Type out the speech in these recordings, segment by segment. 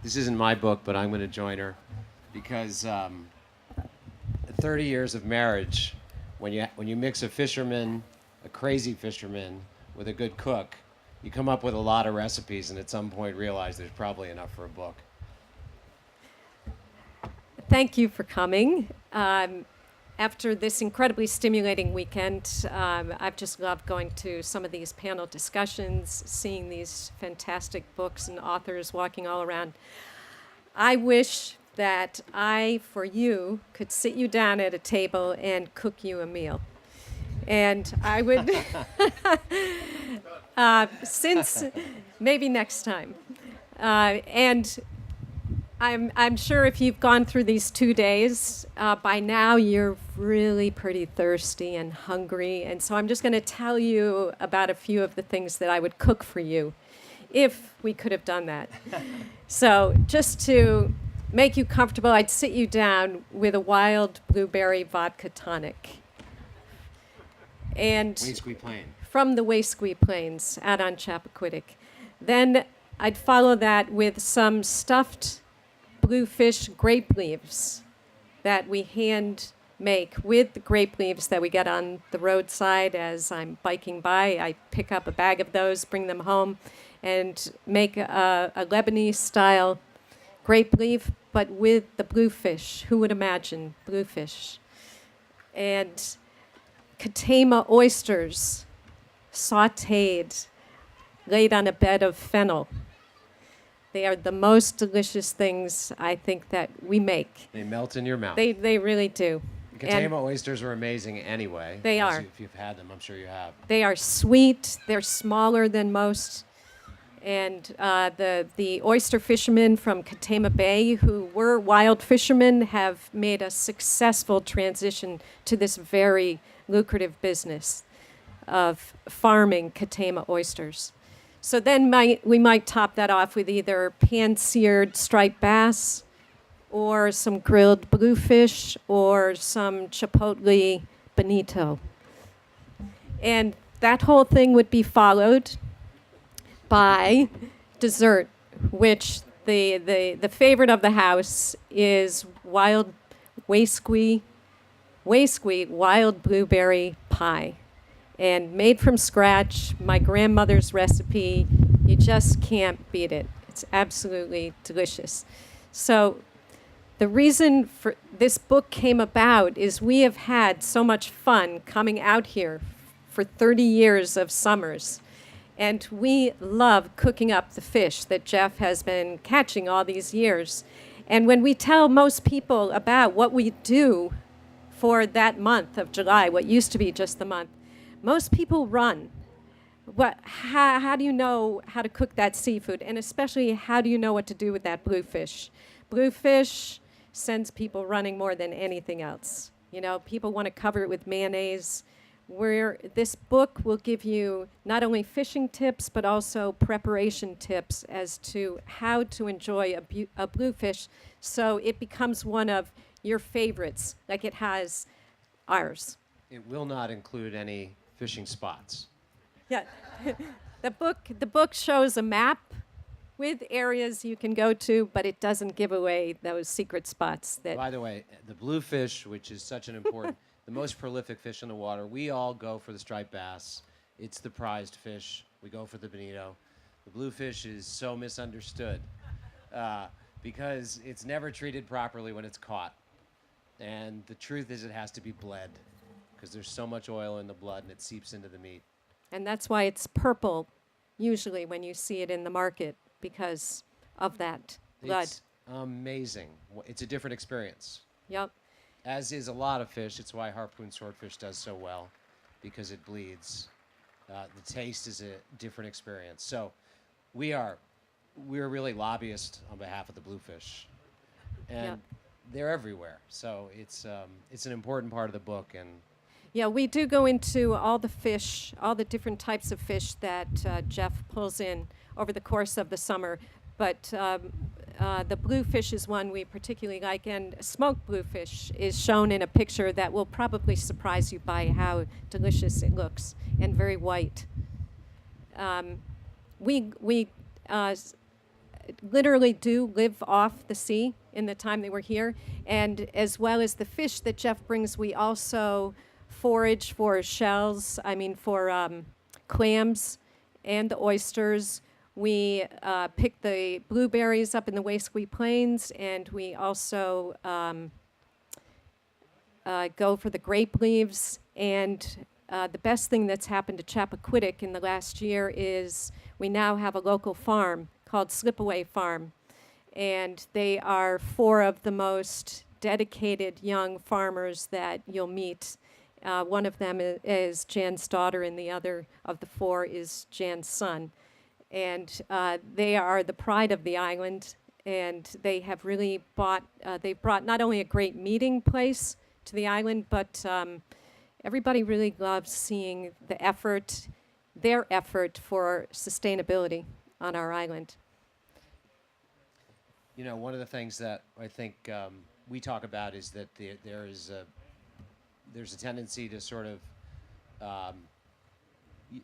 this isn't my book, but I'm going to join her because 30 years of marriage, when you mix a fisherman, a crazy fisherman, with a good cook, you come up with a lot of recipes, and at some point realize there's probably enough for a book. Thank you for coming. After this incredibly stimulating weekend, I've just loved going to some of these panel discussions, seeing these fantastic books and authors walking all around. I wish that I, for you, could sit you down at a table and cook you a meal. And I would, since maybe next time. And I'm sure if you've gone through these 2 days, by now you're really pretty thirsty and hungry. And so I'm just going to tell you about a few of the things that I would cook for you if we could have done that. So just to make you comfortable, I'd sit you down with a wild blueberry vodka tonic. And Waysquee Plain. from the Waysquee Plains out on Chappaquiddick. Then I'd follow that with some stuffed bluefish grape leaves that we hand make with the grape leaves that we get on the roadside. As I'm biking by, I pick up a bag of those, bring them home, and make a Lebanese-style grape leaf, but with the bluefish. Who would imagine bluefish? And Katama oysters, sautéed, laid on a bed of fennel. They are the most delicious things, I think, that we make. They melt in your mouth. They really do. Katama oysters are amazing anyway. They are. If you've had them, I'm sure you have. They are sweet. They're smaller than most. And the oyster fishermen from Katama Bay, who were wild fishermen, have made a successful transition to this very lucrative business of farming Katama oysters. So then we might top that off with either pan-seared striped bass or some grilled bluefish or some chipotle bonito. And that whole thing would be followed by dessert, which the favorite of the house is wild Waysquee wild blueberry pie. And made from scratch, my grandmother's recipe. You just can't beat it. It's absolutely delicious. So the reason for this book came about is we have had so much fun coming out here for 30 years of summers. And we love cooking up the fish that Jeff has been catching all these years. And when we tell most people about what we do for that month of July, what used to be just the month, most people run. How do you know how to cook that seafood? And especially, how do you know what to do with that bluefish? Bluefish sends people running more than anything else. You know, people want to cover it with mayonnaise. Where this book will give you not only fishing tips, but also preparation tips as to how to enjoy a bluefish so it becomes one of your favorites, like it has ours. It will not include any fishing spots. Yeah. The book shows a map with areas you can go to, but it doesn't give away those secret spots. By the way, the bluefish, which is such an important, the most prolific fish in the water, we all go for the striped bass. It's the prized fish. We go for the bonito. The bluefish is so misunderstood because it's never treated properly when it's caught. And the truth is it has to be bled because there's so much oil in the blood and it seeps into the meat. And that's why it's purple, usually, when you see it in the market, because of that blood. It's amazing. It's a different experience. Yep. As is a lot of fish. It's why harpoon swordfish does so well, because it bleeds. The taste is a different experience. So we're really lobbyists on behalf of the bluefish. And Yep. they're everywhere. So it's an important part of the book. And Yeah, we do go into all the fish, all the different types of fish that Jeff pulls in over the course of the summer. But the bluefish is one we particularly like, and smoked bluefish is shown in a picture that will probably surprise you by how delicious it looks, and very white. We literally do live off the sea in the time they were here. And as well as the fish that Jeff brings, we also forage for shells, for clams and the oysters. We pick the blueberries up in the Wasque Plains, and we also go for the grape leaves. And the best thing that's happened to Chappaquiddick in the last year is we now have a local farm called Slipaway Farm. And they are 4 of the most dedicated young farmers that you'll meet. One of them is Jan's daughter, and the other of the 4 is Jan's son. And they are the pride of the island, and they have really they've brought not only a great meeting place to the island, but everybody really loves seeing their effort for sustainability on our island. You know, one of the things that I think we talk about is that there's a tendency to sort of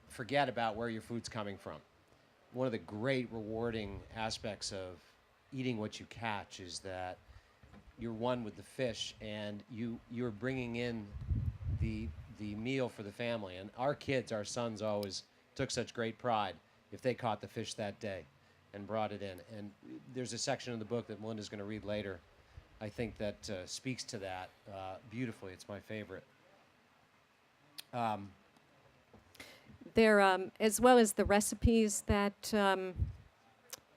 forget about where your food's coming from. One of the great rewarding aspects of eating what you catch is that you're one with the fish, and you're bringing in the meal for the family. And our sons always took such great pride if they caught the fish that day and brought it in. And there's a section in the book that Melinda's going to read later, I think, that speaks to that beautifully. It's my favorite. There, as well as the recipes that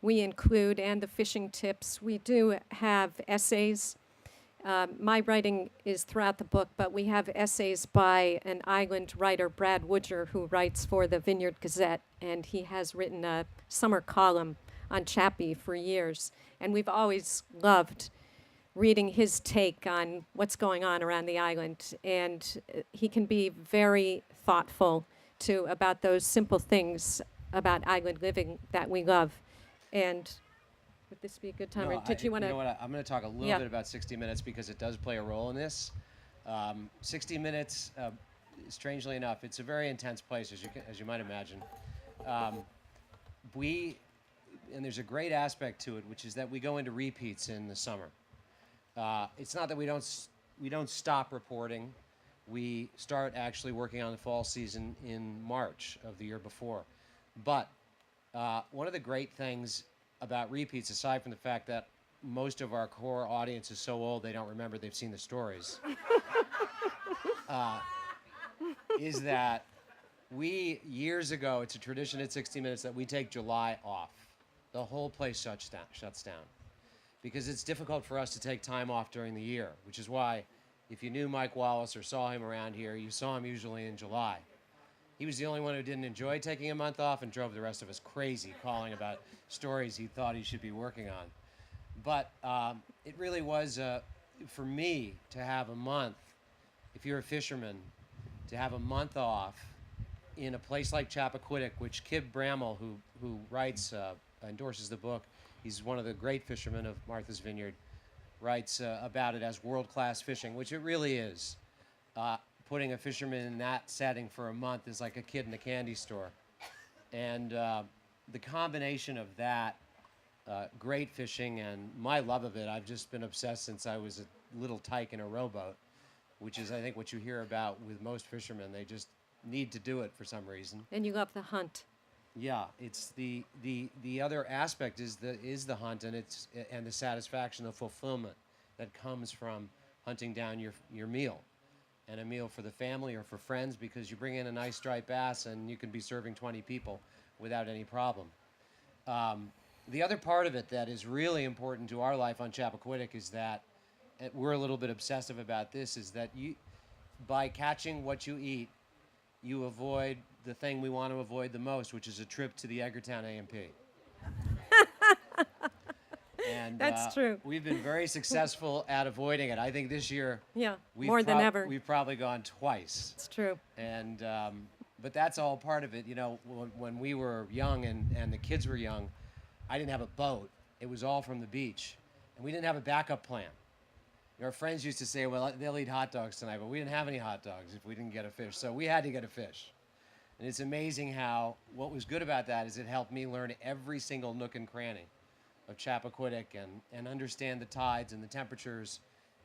we include and the fishing tips, we do have essays. My writing is throughout the book, but we have essays by an island writer, Brad Woodger, who writes for the Vineyard Gazette, and he has written a summer column on Chappie for years. And we've always loved reading his take on what's going on around the island. And he can be very thoughtful, too, about those simple things about island living that we love. And would this be a good time? No, or did you want to? You know what? I'm going to talk a little bit about 60 Minutes because it does play a role in this. 60 Minutes, strangely enough, it's a very intense place, as you might imagine. And there's a great aspect to it, which is that we go into repeats in the summer. It's not that we don't stop reporting. We start actually working on the fall season in March of the year before. But one of the great things about repeats, aside from the fact that most of our core audience is so old they don't remember they've seen the stories, is that years ago, it's a tradition at 60 Minutes that we take July off. The whole place shuts down. Because it's difficult for us to take time off during the year, which is why if you knew Mike Wallace or saw him around here, you saw him usually in July. He was the only one who didn't enjoy taking a month off and drove the rest of us crazy calling about stories he thought he should be working on. But it really was, for me, to have a month, if you're a fisherman, to have a month off in a place like Chappaquiddick, which Kib Bramall, who writes, endorses the book, he's one of the great fishermen of Martha's Vineyard, writes about it as world-class fishing, which it really is. Putting a fisherman in that setting for a month is like a kid in a candy store. And the combination of that, great fishing, and my love of it, I've just been obsessed since I was a little tyke in a rowboat, which is, I think, what you hear about with most fishermen. They just need to do it for some reason. And you love the hunt. Yeah, it's the other aspect is the hunt, and the satisfaction, the fulfillment that comes from hunting down your meal, and a meal for the family or for friends, because you bring in a nice striped bass and you can be serving 20 people without any problem. The other part of it that is really important to our life on Chappaquiddick is that we're a little bit obsessive about this, is that by catching what you eat, you avoid the thing we want to avoid the most, which is a trip to the Edgartown A&P. And That's true. We've been very successful at avoiding it. I think this year, more than ever. We've probably gone twice. It's true. And but that's all part of it. You know, when we were young and the kids were young, I didn't have a boat. It was all from the beach, and we didn't have a backup plan. Our friends used to say, well, they'll eat hot dogs tonight, but we didn't have any hot dogs if we didn't get a fish. So we had to get a fish. And it's amazing how what was good about that is it helped me learn every single nook and cranny of Chappaquiddick and understand the tides and the temperatures,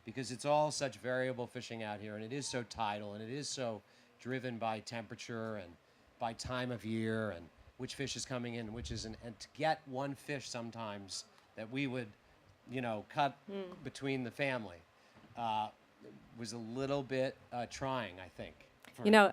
because it's all such variable fishing out here, and it is so tidal, and it is so driven by temperature and by time of year and which fish is coming in, which isn't. And to get one fish sometimes that we would, cut between the family was a little bit trying, I think.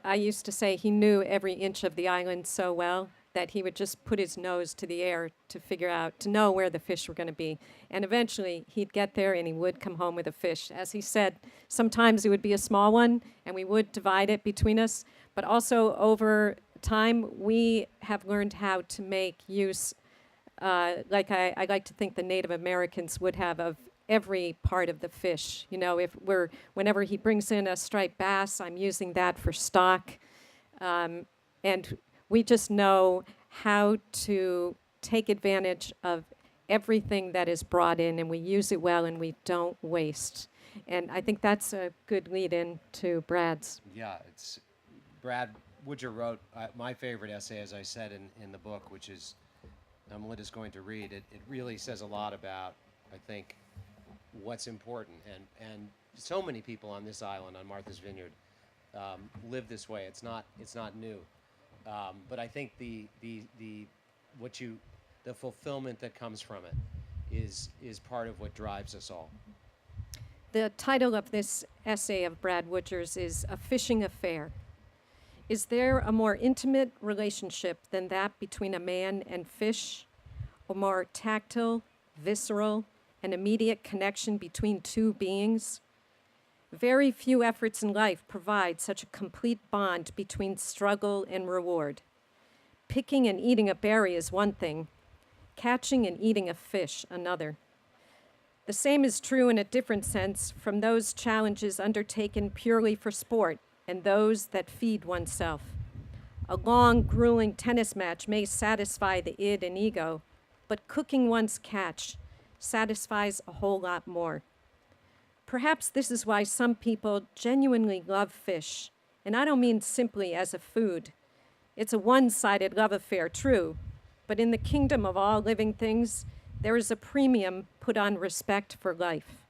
I used to say he knew every inch of the island so well that he would just put his nose to the air to know where the fish were going to be. And eventually he'd get there and he would come home with a fish. As he said, sometimes it would be a small one and we would divide it between us. But also over time, we have learned how to make use, I like to think the Native Americans would have, of every part of the fish. Whenever he brings in a striped bass, I'm using that for stock. And we just know how to take advantage of everything that is brought in, and we use it well, and we don't waste. And I think that's a good lead-in to Brad's. Yeah, Brad Woodger wrote my favorite essay, as I said in the book, which is Melinda's going to read. It really says a lot about, I think, what's important. And so many people on this island, on Martha's Vineyard, live this way. It's not new. But I think the fulfillment that comes from it is part of what drives us all. The title of this essay of Brad Woodger's is A Fishing Affair. Is there a more intimate relationship than that between a man and fish? A more tactile, visceral, and immediate connection between two beings? Very few efforts in life provide such a complete bond between struggle and reward. Picking and eating a berry is one thing, catching and eating a fish another. The same is true in a different sense from those challenges undertaken purely for sport and those that feed oneself. A long, grueling tennis match may satisfy the id and ego, but cooking one's catch satisfies a whole lot more. Perhaps this is why some people genuinely love fish, and I don't mean simply as a food. It's a one-sided love affair, true, but in the kingdom of all living things, there is a premium put on respect for life.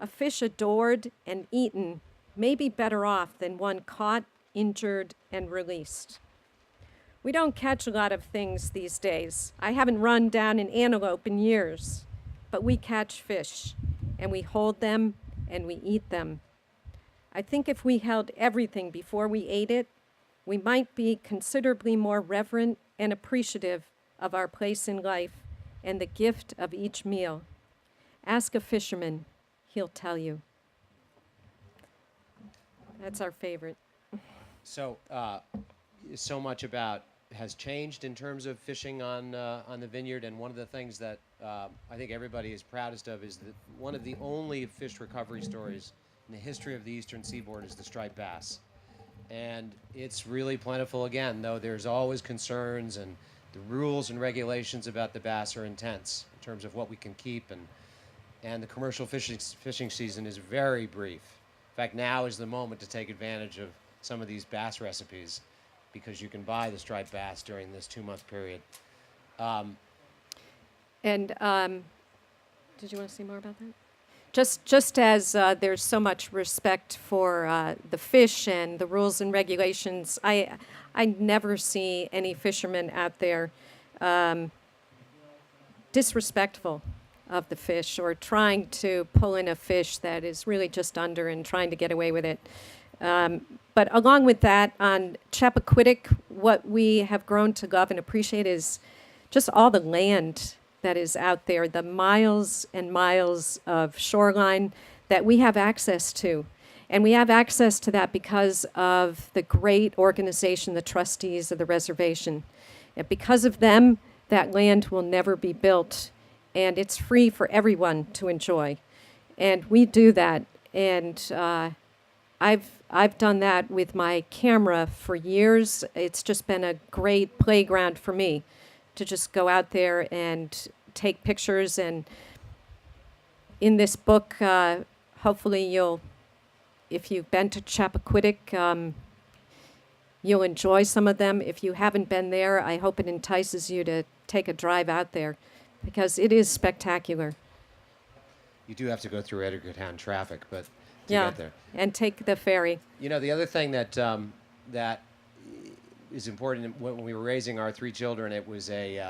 A fish adored and eaten may be better off than one caught, injured, and released. We don't catch a lot of things these days. I haven't run down an antelope in years, but we catch fish, and we hold them, and we eat them. I think if we held everything before we ate it, we might be considerably more reverent and appreciative of our place in life and the gift of each meal. Ask a fisherman, he'll tell you. That's our favorite. So, so much has changed in terms of fishing on the Vineyard, and one of the things that I think everybody is proudest of is that one of the only fish recovery stories in the history of the Eastern Seaboard is the striped bass. And it's really plentiful again, though there's always concerns, and the rules and regulations about the bass are intense in terms of what we can keep, and the commercial fishing season is very brief. In fact, now is the moment to take advantage of some of these bass recipes, because you can buy the striped bass during this 2-month period. Did you want to say more about that? Just as there's so much respect for the fish and the rules and regulations, I never see any fishermen out there disrespectful of the fish or trying to pull in a fish that is really just under and trying to get away with it. But along with that, on Chappaquiddick, what we have grown to love and appreciate is just all the land that is out there, the miles and miles of shoreline that we have access to. And we have access to that because of the great organization, the trustees of the reservation. And because of them, that land will never be built, and it's free for everyone to enjoy. And we do that. And I've done that with my camera for years. It's just been a great playground for me to just go out there and take pictures. And in this book, hopefully if you've been to Chappaquiddick, you'll enjoy some of them. If you haven't been there, I hope it entices you to take a drive out there. because it is spectacular. You do have to go through Edgartown traffic, but to Yeah, get there. and take the ferry. You know, the other thing that is important when we were raising our 3 children, it was they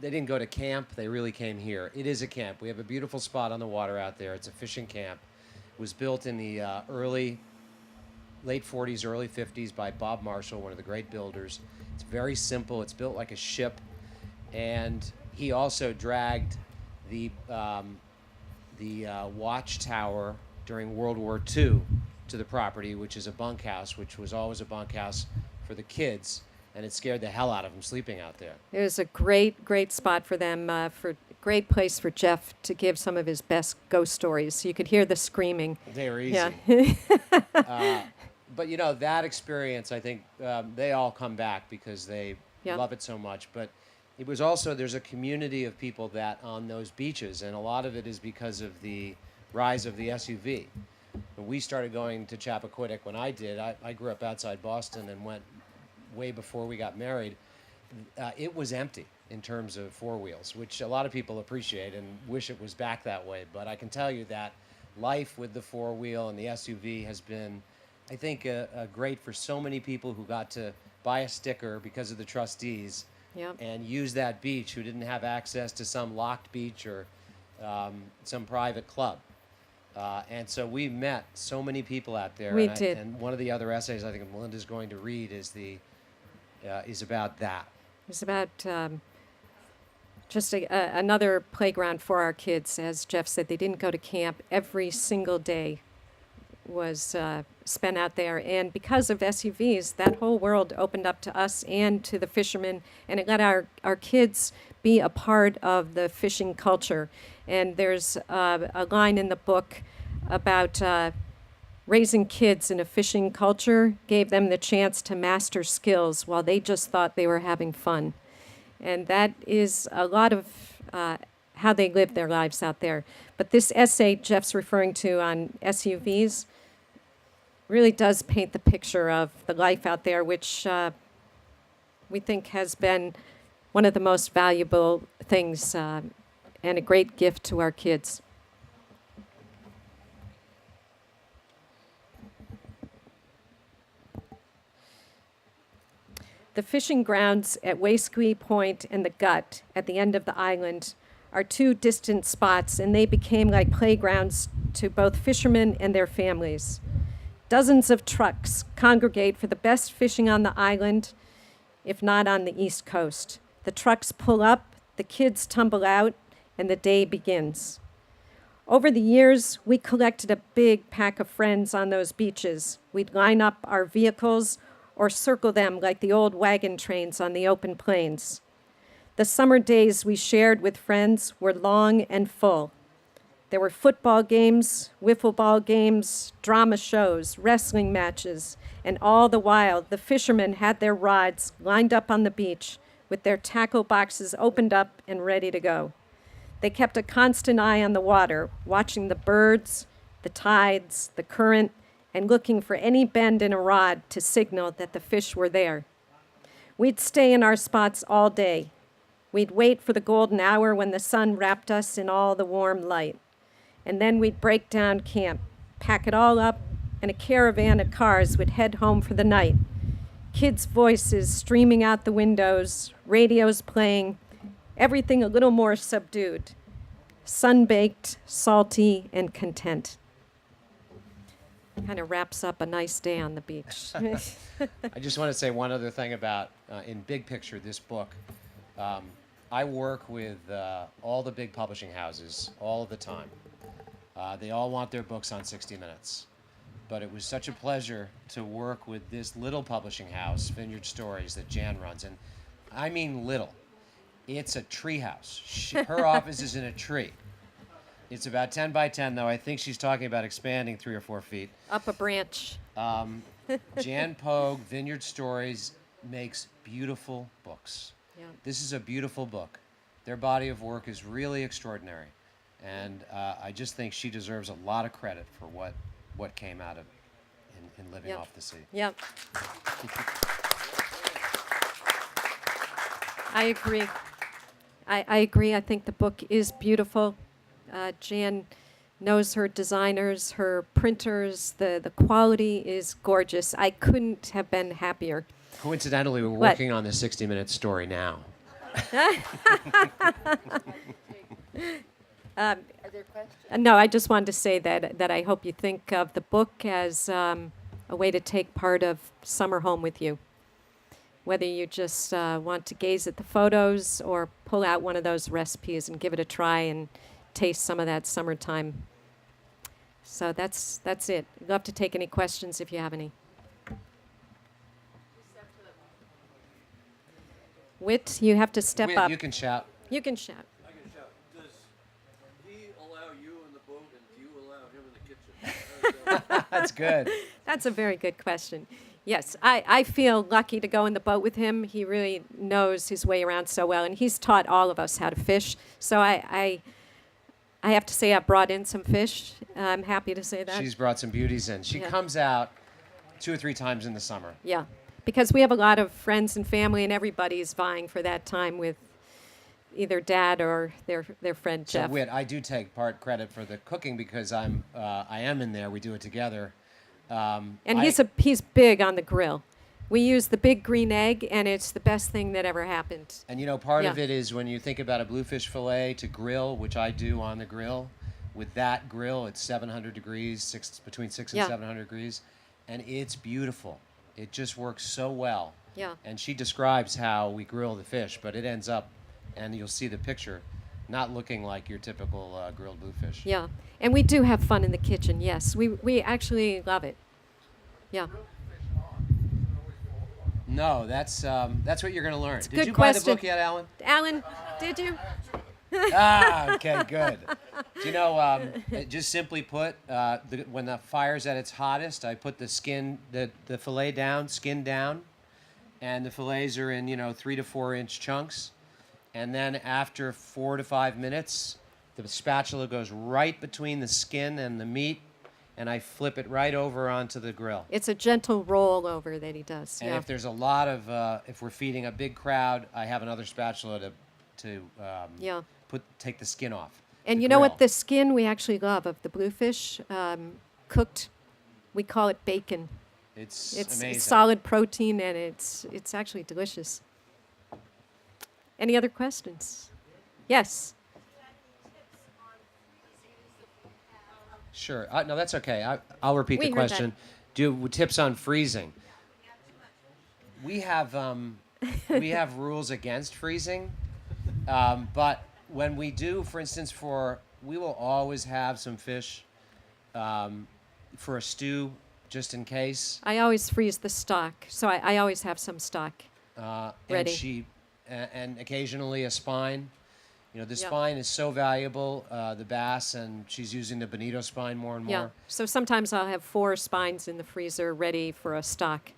didn't go to camp. They really came here. It is a camp. We have a beautiful spot on the water out there. It's a fishing camp. It was built in the late 40s, early 50s by Bob Marshall, one of the great builders. It's very simple. It's built like a ship. And he also dragged the watchtower during World War II to the property, which is a bunkhouse, which was always a bunkhouse for the kids, and it scared the hell out of them sleeping out there. It was a great spot for them, great place for Jeff to give some of his best ghost stories. You could hear the screaming. They were easy. Yeah. But, you know, that experience, I think they all come back because they Yeah. love it so much. But it was also, there's a community of people that on those beaches, and a lot of it is because of the rise of the SUV. When we started going to Chappaquiddick, when I did, I grew up outside Boston and went way before we got married. It was empty in terms of four wheels, which a lot of people appreciate and wish it was back that way. But I can tell you that life with the four wheel and the SUV has been, I think, great for so many people who got to buy a sticker because of the trustees. Yep. And use that beach who didn't have access to some locked beach or some private club. And so we met so many people out there. We and did. And one of the other essays I think Melinda's going to read is about that. It was about just another playground for our kids. As Jeff said, they didn't go to camp. Every single day was spent out there. And because of SUVs, that whole world opened up to us and to the fishermen, and it let our kids be a part of the fishing culture. And there's a line in the book about raising kids in a fishing culture gave them the chance to master skills while they just thought they were having fun. And that is a lot of how they live their lives out there. But this essay Jeff's referring to on SUVs really does paint the picture of the life out there, which we think has been one of the most valuable things and a great gift to our kids. The fishing grounds at Wasquee Point and the Gut at the end of the island are two distant spots, and they became like playgrounds to both fishermen and their families. Dozens of trucks congregate for the best fishing on the island, if not on the East Coast. The trucks pull up, the kids tumble out, and the day begins. Over the years, we collected a big pack of friends on those beaches. We'd line up our vehicles or circle them like the old wagon trains on the open plains. The summer days we shared with friends were long and full. There were football games, wiffle ball games, drama shows, wrestling matches, and all the while the fishermen had their rods lined up on the beach with their tackle boxes opened up and ready to go. They kept a constant eye on the water, watching the birds, the tides, the current, and looking for any bend in a rod to signal that the fish were there. We'd stay in our spots all day. We'd wait for the golden hour when the sun wrapped us in all the warm light. And then we'd break down camp, pack it all up, and a caravan of cars would head home for the night. Kids' voices streaming out the windows, radios playing, everything a little more subdued, sun-baked, salty, and content. Kind of wraps up a nice day on the beach. I just want to say one other thing about, in big picture, this book. I work with all the big publishing houses all the time. They all want their books on 60 Minutes. But it was such a pleasure to work with this little publishing house, Vineyard Stories, that Jan runs. And I mean little. It's a tree house. Her office is in a tree. It's about 10 by 10, though. I think she's talking about expanding 3 or 4 feet. Up a branch. Jan Pogue, Vineyard Stories, makes beautiful books. Yeah. This is a beautiful book. Their body of work is really extraordinary. And I just think she deserves a lot of credit for what came out of in living Yep. off the sea. Yep. I agree. I agree. I think the book is beautiful. Jan knows her designers, her printers. The quality is gorgeous. I couldn't have been happier. Coincidentally, we're What? working on the 60-minute story now. No, I just wanted to say that I hope you think of the book as a way to take part of summer home with you. Whether you just want to gaze at the photos or pull out one of those recipes and give it a try and taste some of that summertime. So that's it. I'd love to take any questions if you have any. Whit, you have to step Wait, up. you can shout. You can shout. I can shout. Does he allow you in the boat and do you allow him in the kitchen? That's good. That's a very good question. Yes, I feel lucky to go in the boat with him. He really knows his way around so well, and he's taught all of us how to fish. So I have to say I brought in some fish. I'm happy to say that. She's brought some beauties in. She Yeah. comes out 2 or 3 times in the summer. Yeah, because we have a lot of friends and family, and everybody's vying for that time with either Dad or their friend So Jeff. Whit, I do take part credit for the cooking because I am in there. We do it together. And I- he's big on the grill. We use the big green egg, and it's the best thing that ever happened. And you know, part of Yeah. it is when you think about a bluefish fillet to grill, which I do on the grill. With that grill, it's 700 degrees, between 6 and Yeah. 700 degrees, and it's beautiful. It just works so well. Yeah. And she describes how we grill the fish, but it ends up, and you'll see the picture, not looking like your typical grilled bluefish. Yeah, and we do have fun in the kitchen. Yes, we actually love it. Yeah. No, that's what you're going to learn. Did good you buy the question. book yet, Alan? Alan, did you? Okay, good. Do you know, just simply put, when the fire's at its hottest, I put the fillet down, skin down, and the fillets are in, 3 to 4 inch chunks. And then after 4 to 5 minutes, the spatula goes right between the skin and the meat, and I flip it right over onto the grill. It's a gentle roll over that he does. And Yeah. if there's a lot of, if we're feeding a big crowd, I have another spatula to Yeah. take the skin off. And the you know what? grill. The skin we actually love of the bluefish, cooked, we call it bacon. It's It's amazing. solid protein, and it's actually delicious. Any other questions? Yes. Sure. No, that's okay. I'll repeat We the heard that. question. Do tips on freezing? We have rules against freezing, but when we do, for instance, we will always have some fish for a stew, just in case. I always freeze the stock, so I always have some stock. Ready. And occasionally a spine. The Yep. spine is so valuable, the bass, and she's using the bonito spine more and more. Yeah. So sometimes I'll have 4 spines in the freezer ready for a stock.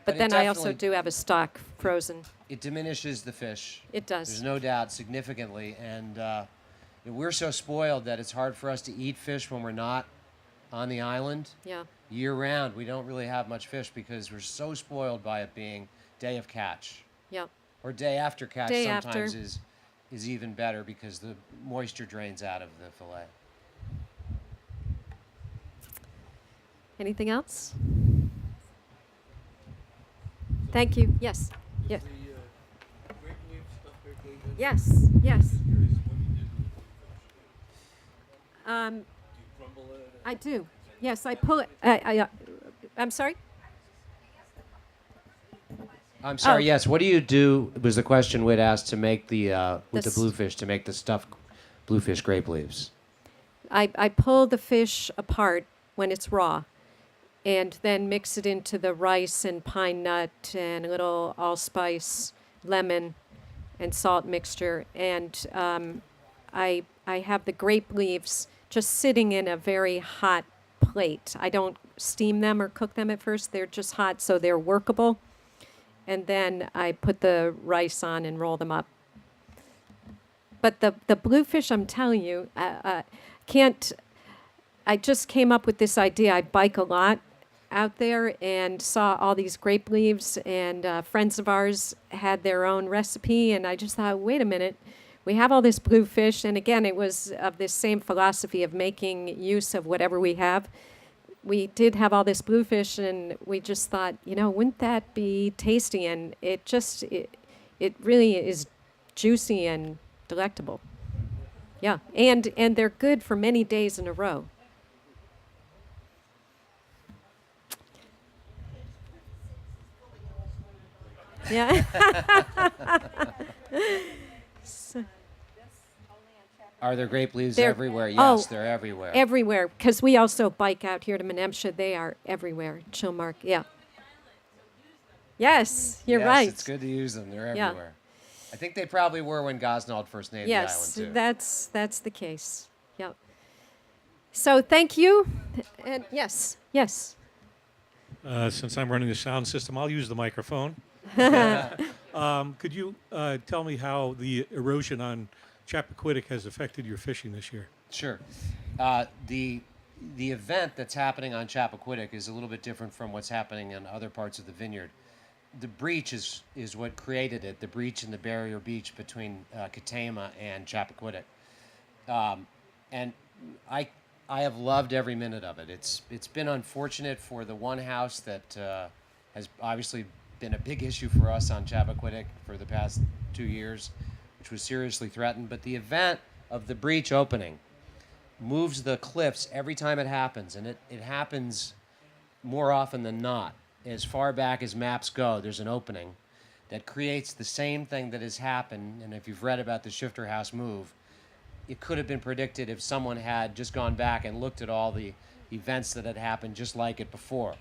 But But it then I also definitely- do have a stock frozen. It diminishes the fish. It does. There's no doubt, significantly. And we're so spoiled that it's hard for us to eat fish when we're not on the island. Yeah. Year round, we don't really have much fish because we're so spoiled by it being day of catch. Yeah. Or day after catch Day sometimes after. is even better because the moisture drains out of the fillet. Anything else? Thank you. Yes. Yes. The grape leaf stuff grape leaf in? Yes. Yes. Curious what you did with the Um, Do you crumble it? I do. Yes, I pull it. I'm sorry? I'm sorry. Oh. Yes. What do you do? Was the question Whit asked to make with the This- bluefish to make the stuffed bluefish grape leaves? I pull the fish apart when it's raw and then mix it into the rice and pine nut and a little allspice, lemon, and salt mixture. And I have the grape leaves just sitting in a very hot plate. I don't steam them or cook them at first. They're just hot, so they're workable. And then I put the rice on and roll them up. But the bluefish, I'm telling you, can't. I just came up with this idea. I bike a lot out there and saw all these grape leaves, and friends of ours had their own recipe, and I just thought, wait a minute, we have all this bluefish, and again, it was of this same philosophy of making use of whatever we have. We did have all this bluefish, and we just thought, wouldn't that be tasty? And it really is juicy and delectable. Yeah, and they're good for many days in a row. Yeah. Are there grape leaves They're- everywhere? Yes, oh, they're everywhere. Everywhere, because we also bike out here to Menemsha. They are everywhere. Chilmark, yeah. Yes, you're Yes, right. it's good to use them. They're Yeah. everywhere. I think they probably were when Gosnold first named Yes, the island, too. that's the case. Yep. So thank you. And yes. Since I'm running the sound system, I'll use the microphone. Could you tell me how the erosion on Chappaquiddick has affected your fishing this year? Sure. The event that's happening on Chappaquiddick is a little bit different from what's happening in other parts of the vineyard. The breach is what created it, the breach in the barrier beach between Katama and Chappaquiddick. And I have loved every minute of it. It's been unfortunate for the one house that has obviously been a big issue for us on Chappaquiddick for the past 2 years, which was seriously threatened. But the event of the breach opening moves the cliffs every time it happens, and it happens more often than not. As far back as maps go, there's an opening that creates the same thing that has happened. And if you've read about the Shifter House move, it could have been predicted if someone had just gone back and looked at all the events that had happened just like it before.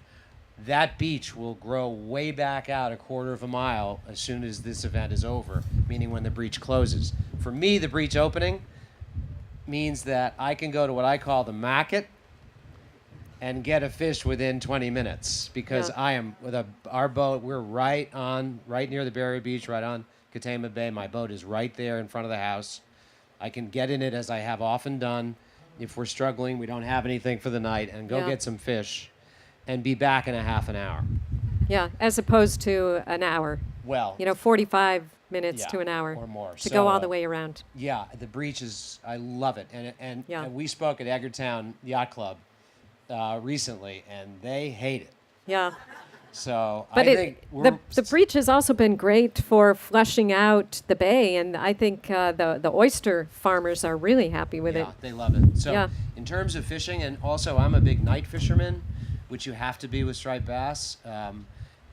That beach will grow way back out 1/4 of a mile as soon as this event is over, meaning when the breach closes. For me, the breach opening means that I can go to what I call the market and get a fish within 20 minutes because Yeah. I am with our boat. We're right near the Barrier Beach, right on Katama Bay. My boat is right there in front of the house. I can get in it as I have often done. If we're struggling, we don't have anything for the night, and go Yeah. get some fish, and be back in a half an hour. Yeah, as opposed to an hour. Well, 45 minutes yeah, to an hour or more. to So, go all the way around. Yeah, the breach is. I love it, and Yeah. we spoke at Edgartown Yacht Club recently, and they hate it. Yeah. So But I think the breach has also been great for flushing out the bay, and I think the oyster farmers are really happy with it. Yeah, they love it. So Yeah. in terms of fishing, and also I'm a big night fisherman, which you have to be with striped bass.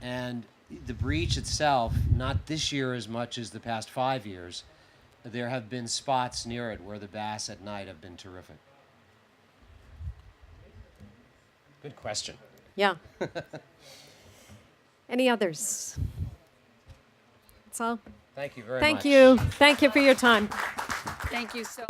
And the breach itself, not this year as much as the past 5 years, there have been spots near it where the bass at night have been terrific. Good question. Yeah. Any others? That's all. Thank you very much. Thank you. Thank you for your time. Thank you so